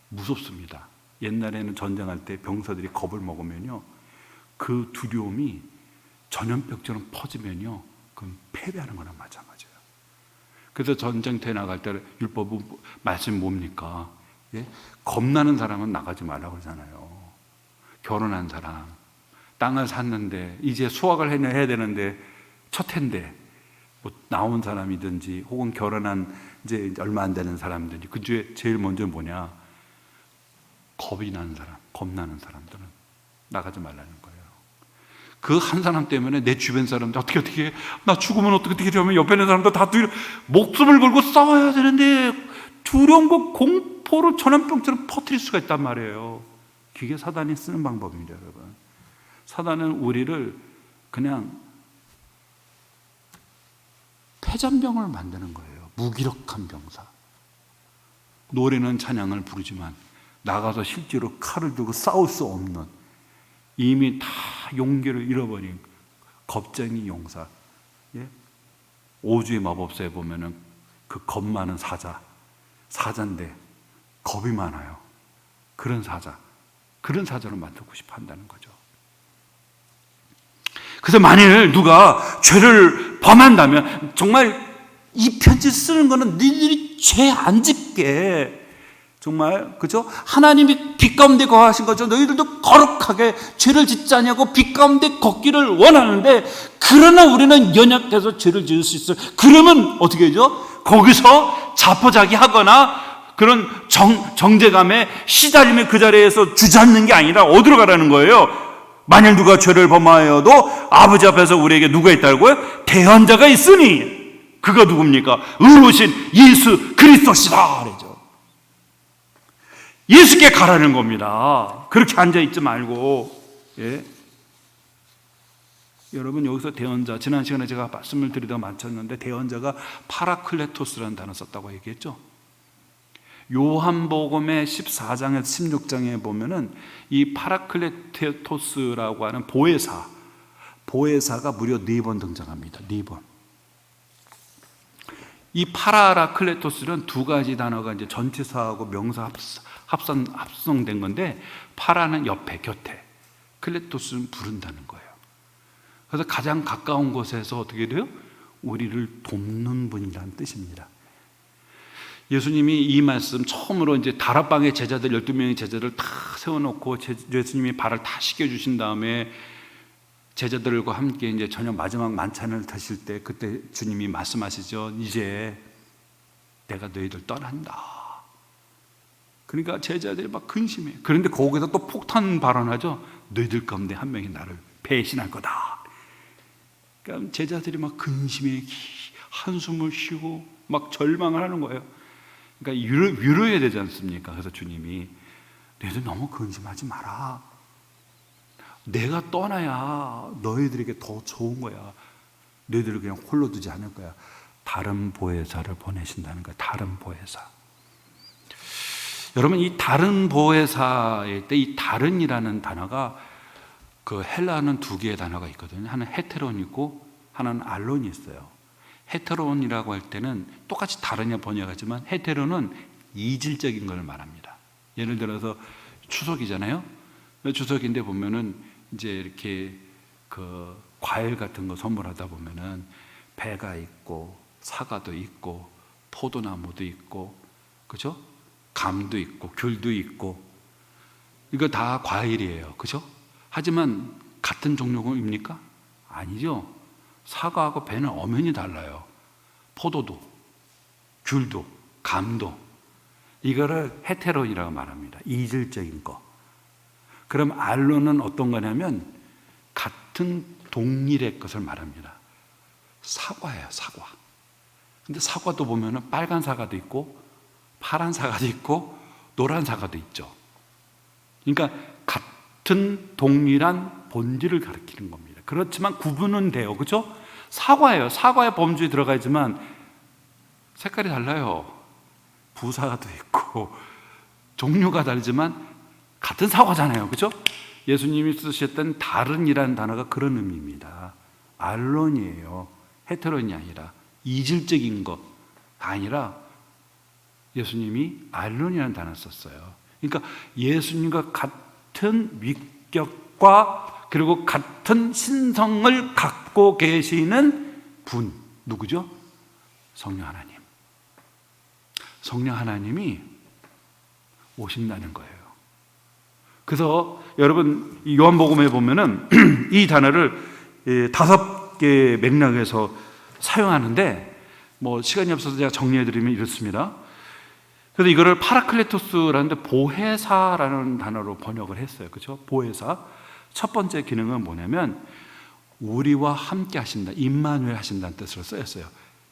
무섭습니다. 옛날에는 전쟁할 때 병사들이 겁을 먹으면요, 그 두려움이 전염병처럼 퍼지면요, 그건 패배하는 거랑 마찬가지예요. 그래서 전쟁터에 나갈 때 율법 말씀 뭡니까? 예? 겁나는 사람은 나가지 말라고 그러잖아요. 결혼한 사람, 땅을 샀는데 이제 수확을 해야 되는데 첫 해인데, 뭐 나온 사람이든지 혹은 결혼한 이제 얼마 안 되는 사람들이, 그 중에 제일 먼저 뭐냐? 겁이 나는 사람, 겁나는 사람들은 나가지 말라는 거예요. 그 한 사람 때문에 내 주변 사람들 어떻게 해? 나 죽으면 어떻게 되면 옆에 있는 사람들 다 목숨을 걸고 싸워야 되는데 두려움과 공포로 전염병처럼 퍼뜨릴 수가 있단 말이에요. 그게 사단이 쓰는 방법입니다, 여러분. 사단은 우리를 그냥 패잔병을 만드는 거예요. 무기력한 병사. 노래는 찬양을 부르지만 나가서 실제로 칼을 들고 싸울 수 없는, 이미 다 용기를 잃어버린 겁쟁이 용사. 예? 오주의 마법사에 보면은 그 겁 많은 사자인데 겁이 많아요. 그런 사자로 만들고 싶어 한다는 거죠. 그래서 만일 누가 죄를 범한다면, 정말 이 편지 쓰는 거는 너희들이 죄 안 짓게, 정말, 그죠? 하나님이 빛 가운데 거하신 거죠. 너희들도 거룩하게 죄를 짓지 않냐고 빛 가운데 걷기를 원하는데, 그러나 우리는 연약해서 죄를 지을 수 있어요. 그러면 어떻게 하죠? 거기서 자포자기하거나 그런 정죄감에 시달리며 그 자리에서 주저앉는 게 아니라 어디로 가라는 거예요? 만일 누가 죄를 범하여도 아버지 앞에서 우리에게 누가 있다고요? 대언자가 있으니 그가 누굽니까? 의로우신 예수 그리스도시다 그러죠. 예수께 가라는 겁니다. 그렇게 앉아있지 말고. 예? 여러분, 여기서 대언자, 지난 시간에 제가 말씀을 드리다가 마쳤는데, 대언자가 파라클레토스라는 단어 썼다고 얘기했죠. 요한복음의 14장에서 16장에 보면은 이 파라클레토스라고 하는 보혜사가 무려 4번 등장합니다. 4번. 이 파라클레토스는 두 가지 단어가 이제 전치사하고 명사 합성된 건데, 파라는 옆에, 곁에, 클레토스는 부른다는 거예요. 그래서 가장 가까운 곳에서 어떻게 돼요? 우리를 돕는 분이라는 뜻입니다. 예수님이 이 말씀 처음으로 이제 다락방에 제자들 12명의 제자들 다 세워놓고 예수님이 발을 다 씻겨주신 다음에 제자들과 함께 이제 저녁 마지막 만찬을 드실 때, 그때 주님이 말씀하시죠. 이제 내가 너희들 떠난다. 그러니까 제자들이 막 근심해. 그런데 거기서 또 폭탄 발언하죠. 너희들 가운데 한 명이 나를 배신할 거다. 그러니까 제자들이 막 근심해, 한숨을 쉬고 막 절망을 하는 거예요. 그러니까 위로해야 되지 않습니까? 그래서 주님이 너희들 너무 근심하지 마라. 내가 떠나야 너희들에게 더 좋은 거야. 너희들을 그냥 홀로 두지 않을 거야. 다른 보혜사를 보내신다는 거야. 다른 보혜사. 여러분, 이 다른 보혜사일 때 이 다른이라는 단어가, 그 헬라어는 두 개의 단어가 있거든요. 하나는 헤테론이 있고 하나는 알론이 있어요. 헤테론이라고 할 때는 똑같이 다르냐 번역하지만, 헤테론은 이질적인 걸 말합니다. 예를 들어서 추석이잖아요. 추석인데 보면은 이제 이렇게 그 과일 같은 거 선물하다 보면은 배가 있고 사과도 있고 포도나무도 있고, 그죠? 감도 있고 귤도 있고, 이거 다 과일이에요. 그죠? 하지만 같은 종류입니까? 아니죠. 사과하고 배는 엄연히 달라요. 포도도, 귤도, 감도. 이거를 헤테론이라고 말합니다. 이질적인 거. 그럼 알론은 어떤 거냐면 같은 동일의 것을 말합니다. 사과예요, 사과. 근데 사과도 보면은 빨간 사과도 있고 파란 사과도 있고 노란 사과도 있죠. 그러니까 같은 동일한 본질을 가리키는 겁니다. 그렇지만 구분은 돼요. 그렇죠? 사과예요. 사과의 범주에 들어가 있지만 색깔이 달라요. 부사도 있고 종류가 다르지만 같은 사과잖아요. 그렇죠? 예수님이 쓰셨던 다른이라는 단어가 그런 의미입니다. 알론이에요. 헤테론이 아니라 이질적인 것 아니라 예수님이 알론이라는 단어를 썼어요. 그러니까 예수님과 같은 위격과 그리고 같은 신성을 갖고 계시는 분, 누구죠? 성령 하나님. 성령 하나님이 오신다는 거예요. 그래서 여러분, 요한복음에 보면은 이 단어를 5개 맥락에서 사용하는데, 뭐 시간이 없어서 제가 정리해드리면 이렇습니다. 그래서 이거를 파라클레토스라는데 보혜사라는 단어로 번역을 했어요. 그렇죠? 보혜사. 첫 번째 기능은 뭐냐면 우리와 함께 하신다, 임마누엘 하신다는 뜻으로 쓰였어요.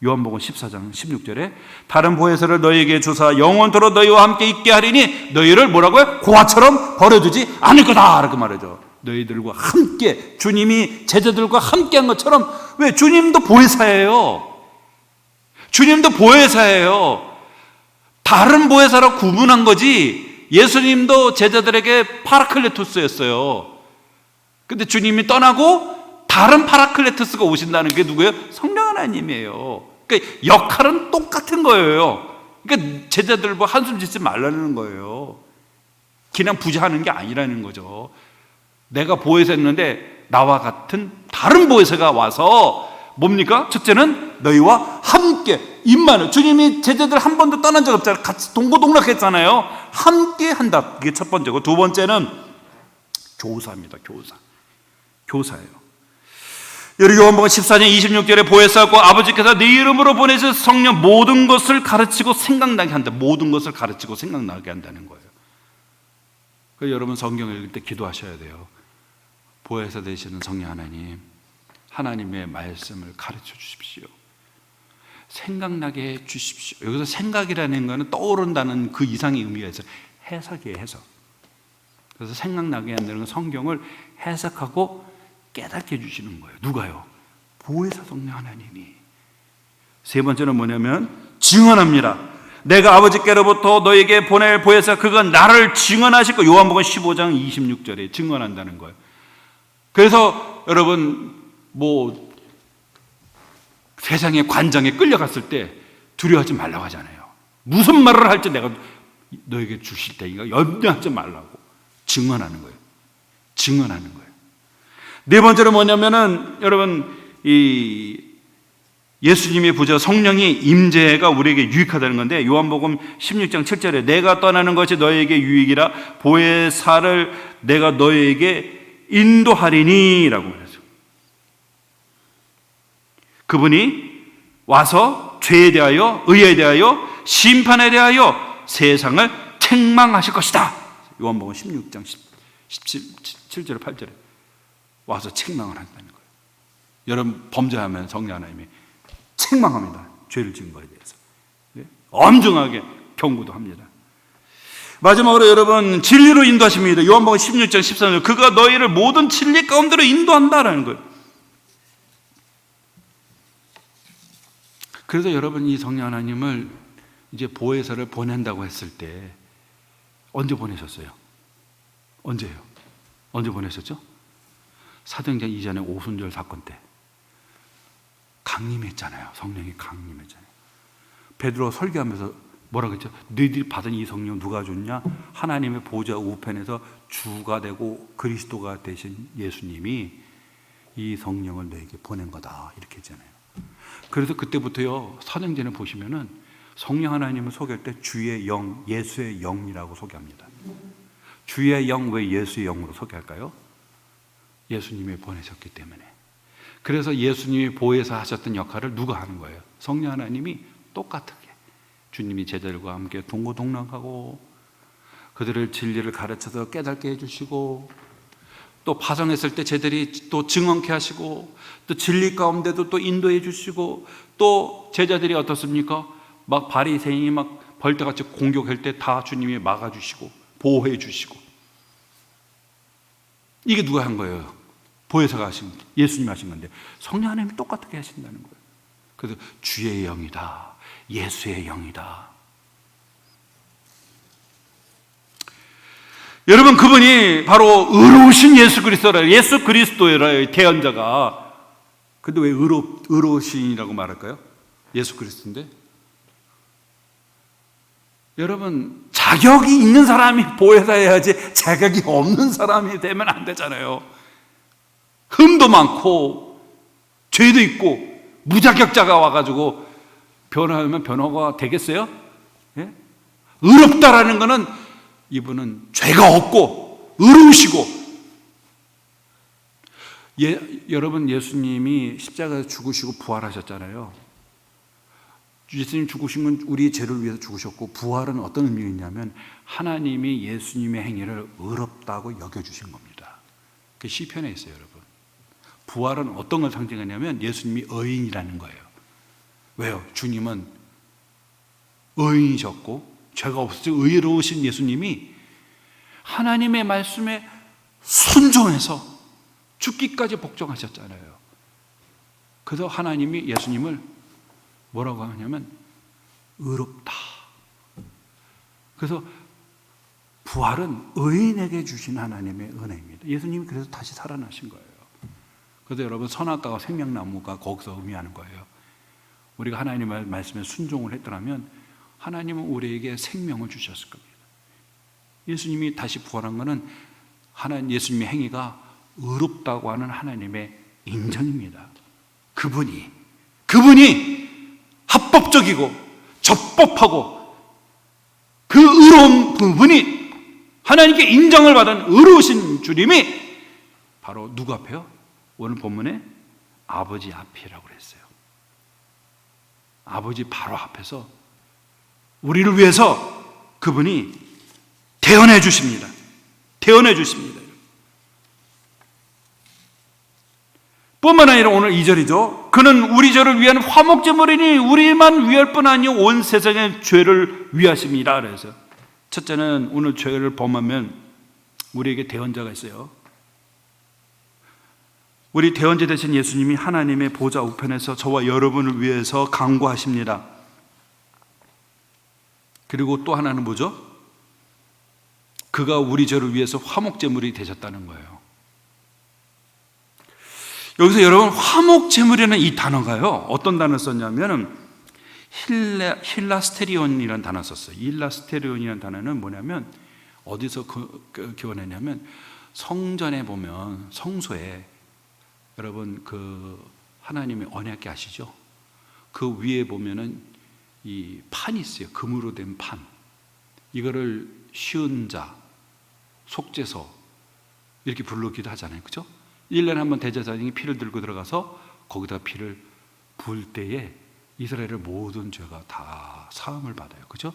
요한복음 14장 16절에 다른 보혜사를 너희에게 주사 영원토록 너희와 함께 있게 하리니 너희를 뭐라고요? 고아처럼 버려두지 않을 거다, 이렇게 말하죠. 너희들과 함께, 주님이 제자들과 함께 한 것처럼, 왜? 주님도 보혜사예요. 주님도 보혜사예요. 다른 보혜사라고 구분한 거지, 예수님도 제자들에게 파라클레토스였어요. 근데 주님이 떠나고 다른 파라클레토스가 오신다는 게 누구예요? 성령 하나님이에요. 그러니까 역할은 똑같은 거예요. 그러니까 제자들과 한숨 짓지 말라는 거예요. 그냥 부자하는 게 아니라는 거죠. 내가 보혜사였는데 나와 같은 다른 보혜사가 와서 뭡니까? 첫째는 너희와 함께 임마누엘, 주님이 제자들 한 번도 떠난 적 없잖아요. 같이 동고동락했잖아요. 함께 한다. 이게 첫 번째고, 두 번째는 교사입니다. 교사예요. 여기 요한복음 14장 26절에 보혜사고 아버지께서 네 이름으로 보내신 성령 모든 것을 가르치고 생각나게 한다. 모든 것을 가르치고 생각나게 한다는 거예요. 그래서 여러분 성경을 읽을 때 기도하셔야 돼요. 보혜사 되시는 성령 하나님, 하나님의 말씀을 가르쳐 주십시오. 생각나게 해 주십시오. 여기서 생각이라는 것은 떠오른다는 그 이상의 의미가 있어요. 해석이에요, 해석. 그래서 생각나게 한다는 건 성경을 해석하고 깨닫게 해주시는 거예요. 누가요? 보혜사 성령 하나님이. 세 번째는 뭐냐면 증언합니다. 내가 아버지께로부터 너에게 보낼 보혜사, 그건 나를 증언하실 거. 요한복음 15장 26절에 증언한다는 거예요. 그래서 여러분 세상의 관장에 끌려갔을 때 두려워하지 말라고 하잖아요. 무슨 말을 할지 내가 너에게 주실 테니까 염려하지 말라고. 증언하는 거예요. 증언하는 거예요. 네 번째로 뭐냐면은 여러분, 이 예수님의 부자 성령이 임재가 우리에게 유익하다는 건데, 요한복음 16장 7절에 내가 떠나는 것이 너에게 유익이라 보혜사를 내가 너에게 인도하리니 라고 말했어요. 그분이 와서 죄에 대하여, 의에 대하여, 심판에 대하여 세상을 책망하실 것이다. 요한복음 16장 7절 8절에 와서 책망을 한다는 거예요. 여러분 범죄하면 성령 하나님이 책망합니다. 죄를 지은 거에 대해서 엄중하게 경고도 합니다. 마지막으로 여러분 진리로 인도하십니다. 요한복음 16장 13절 그가 너희를 모든 진리 가운데로 인도한다라는 거예요. 그래서 여러분 이 성령 하나님을 이제 보혜사를 보낸다고 했을 때 언제 보내셨어요? 언제요? 언제 보내셨죠? 사도행전 이전에 오순절 사건 때 강림했잖아요. 성령이 강림했잖아요. 베드로 설교하면서 뭐라고 했죠? 너희들이 받은 이 성령 누가 줬냐? 하나님의 보좌 우편에서 주가 되고 그리스도가 되신 예수님이 이 성령을 너에게 보낸 거다 이렇게 했잖아요. 그래서 그때부터요 사도행전에 보시면은 성령 하나님을 소개할 때 주의 영, 예수의 영이라고 소개합니다. 주의 영, 왜 예수의 영으로 소개할까요? 예수님이 보내셨기 때문에. 그래서 예수님이 보혜사 하셨던 역할을 누가 하는 거예요? 성령 하나님이 똑같게 주님이 제자들과 함께 동고동락하고 그들을 진리를 가르쳐서 깨닫게 해주시고 또 파송했을 때 제자들이 또 증언케 하시고 또 진리 가운데도 또 인도해 주시고 또 제자들이 어떻습니까? 막 바리새인이 막 벌떼같이 공격할 때 다 주님이 막아주시고 보호해 주시고. 이게 누가 한 거예요? 보혜사가 하신, 예수님이 하신 건데 성령 하나님이 똑같게 하신다는 거예요. 그래서 주의 영이다, 예수의 영이다. 여러분 그분이 바로 의로우신 예수 그리스도라. 예수 그리스도라 태연자가. 근데 왜 의로우신이라고 말할까요? 예수 그리스도인데. 여러분 자격이 있는 사람이 보혜사해야지 자격이 없는 사람이 되면 안 되잖아요. 흠도 많고 죄도 있고 무자격자가 와가지고 변호하면 변호가 되겠어요? 예? 의롭다라는 것은 이분은 죄가 없고 의로우시고. 여러분 예수님이 십자가에서 죽으시고 부활하셨잖아요. 예수님 죽으신 건 우리의 죄를 위해서 죽으셨고 부활은 어떤 의미가 있냐면 하나님이 예수님의 행위를 의롭다고 여겨주신 겁니다. 그게 시편에 있어요. 여러분 부활은 어떤 걸 상징하냐면 예수님이 의인이라는 거예요. 왜요? 주님은 의인이셨고 죄가 없으시고 의로우신 예수님이 하나님의 말씀에 순종해서 죽기까지 복종하셨잖아요. 그래서 하나님이 예수님을 뭐라고 하냐면 의롭다. 그래서 부활은 의인에게 주신 하나님의 은혜입니다. 예수님이 그래서 다시 살아나신 거예요. 그래서 여러분, 선악과가 생명나무가 거기서 의미하는 거예요. 우리가 하나님의 말씀에 순종을 했더라면 하나님은 우리에게 생명을 주셨을 겁니다. 예수님이 다시 부활한 것은 예수님의 행위가 의롭다고 하는 하나님의 인정입니다. 그분이 합법적이고 적법하고 그 의로운 부분이 하나님께 인정을 받은 의로우신 주님이 바로 누구 앞에요? 오늘 본문에 아버지 앞이라고 그랬어요. 아버지 바로 앞에서 우리를 위해서 그분이 대언해 주십니다. 대언해 주십니다. 뿐만 아니라 오늘 2절이죠. 그는 우리 죄를 위한 화목제물이니 우리만 위할 뿐 아니요 온 세상의 죄를 위하십니다. 그래서 첫째는 오늘 죄를 범하면 우리에게 대언자가 있어요. 우리 대언자 되신 예수님이 하나님의 보좌 우편에서 저와 여러분을 위해서 강구하십니다. 그리고 또 하나는 뭐죠? 그가 우리 죄를 위해서 화목제물이 되셨다는 거예요. 여기서 여러분, 화목제물이라는 이 단어가요, 어떤 단어를 썼냐면 힐라스테리온이라는 단어를 썼어요. 힐라스테리온이라는 단어는 뭐냐면 어디서 기원했냐면 성전에 보면 성소에 여러분 그 하나님의 언약궤 아시죠? 그 위에 보면은 이 판이 있어요. 금으로 된 판. 이거를 쉬운 자, 속죄소 이렇게 부르기도 하잖아요. 그죠? 1년에 한 번 대제사장이 피를 들고 들어가서 거기다 피를 부을 때에 이스라엘의 모든 죄가 다 사함을 받아요. 그죠?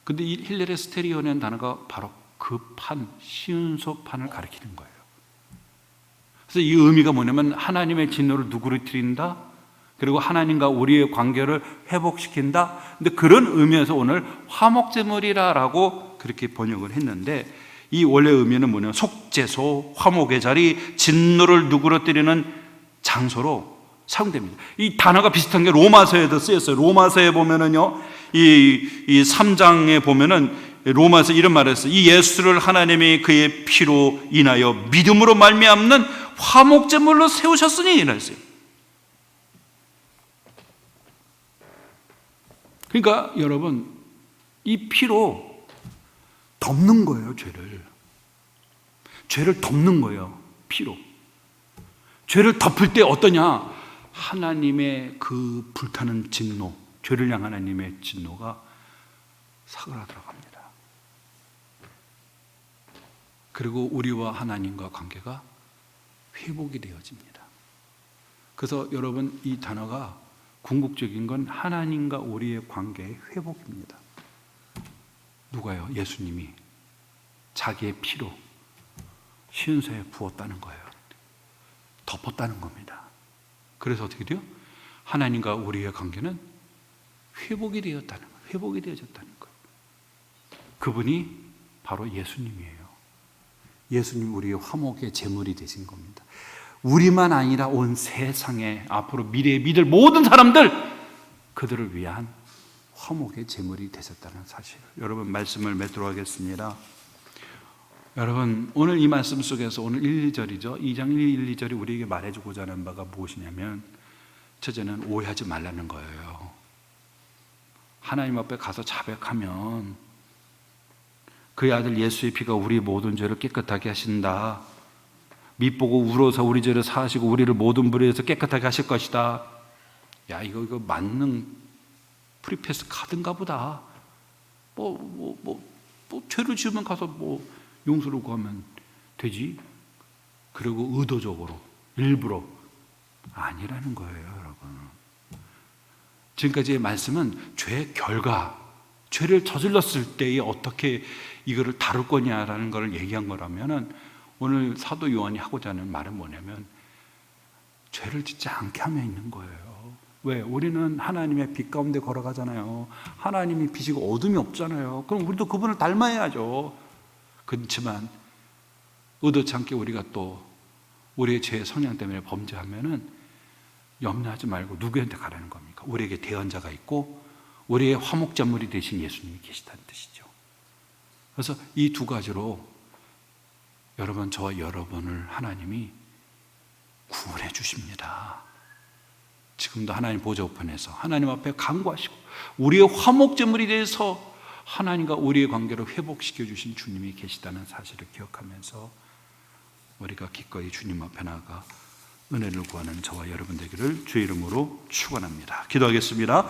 근데 이 힐레스테리온이라는 단어가 바로 그 판, 시은소 판을 가리키는 거예요. 그래서 이 의미가 뭐냐면 하나님의 진노를 누그러뜨린다, 그리고 하나님과 우리의 관계를 회복시킨다. 근데 그런 의미에서 오늘 화목제물이라고 그렇게 번역을 했는데, 이 원래 의미는 뭐냐면 속죄소, 화목의 자리, 진노를 누그러뜨리는 장소로 사용됩니다. 이 단어가 비슷한 게 로마서에도 쓰였어요. 로마서에 보면은요, 이 3장에 보면은 로마서 이런 말을 했어요. 이 예수를 하나님이 그의 피로 인하여 믿음으로 말미암는 화목제물로 세우셨으니 이랬어요. 그러니까 여러분, 이 피로 덮는 거예요, 죄를 덮는 거예요, 피로. 죄를 덮을 때 어떠냐? 하나님의 그 불타는 진노, 죄를 향한 하나님의 진노가 사그라들어갑니다. 그리고 우리와 하나님과 관계가 회복이 되어집니다. 그래서 여러분, 이 단어가 궁극적인 건 하나님과 우리의 관계의 회복입니다. 누가요? 예수님이 자기의 피로 시은소에 부었다는 거예요. 덮었다는 겁니다. 그래서 어떻게 돼요? 하나님과 우리의 관계는 회복이 되었다는 거예요. 회복이 되어졌다는 거예요. 그분이 바로 예수님이에요. 예수님, 우리의 화목의 제물이 되신 겁니다. 우리만 아니라 온 세상에 앞으로 미래에 믿을 모든 사람들, 그들을 위한 화목의 제물이 되셨다는 사실. 여러분, 말씀을 맺도록 하겠습니다. 여러분, 오늘 이 말씀 속에서 오늘 1, 2절이죠. 2장 1, 2절이 우리에게 말해주고자 하는 바가 무엇이냐면, 첫째는 오해하지 말라는 거예요. 하나님 앞에 가서 자백하면 그의 아들 예수의 피가 우리 모든 죄를 깨끗하게 하신다. 밑보고 울어서 우리 죄를 사하시고 우리를 모든 불의에서 깨끗하게 하실 것이다. 야, 이거 맞는 프리패스 카드인가 보다. 죄를 지으면 가서 용서를 구하면 되지. 그리고 의도적으로, 일부러 아니라는 거예요, 여러분. 지금까지의 말씀은 죄의 결과, 죄를 저질렀을 때에 어떻게 이거를 다룰 거냐라는 걸 얘기한 거라면은, 오늘 사도 요한이 하고자 하는 말은 뭐냐면 죄를 짓지 않게 하며 있는 거예요. 왜? 우리는 하나님의 빛 가운데 걸어가잖아요. 하나님이 빛이고 어둠이 없잖아요. 그럼 우리도 그분을 닮아야죠. 그렇지만 의도치 않게 우리가 또 우리의 죄의 성향 때문에 범죄하면은 염려하지 말고 누구한테 가라는 겁니까? 우리에게 대언자가 있고 우리의 화목제물이 되신 예수님이 계시다는 뜻이죠. 그래서 이 두 가지로 여러분, 저와 여러분을 하나님이 구원해 주십니다. 지금도 하나님 보좌 우편에서 하나님 앞에 간구하시고 우리의 화목제물이 돼서 하나님과 우리의 관계를 회복시켜 주신 주님이 계시다는 사실을 기억하면서 우리가 기꺼이 주님 앞에 나아가 은혜를 구하는 저와 여러분 되기를 주의 이름으로 축원합니다. 기도하겠습니다.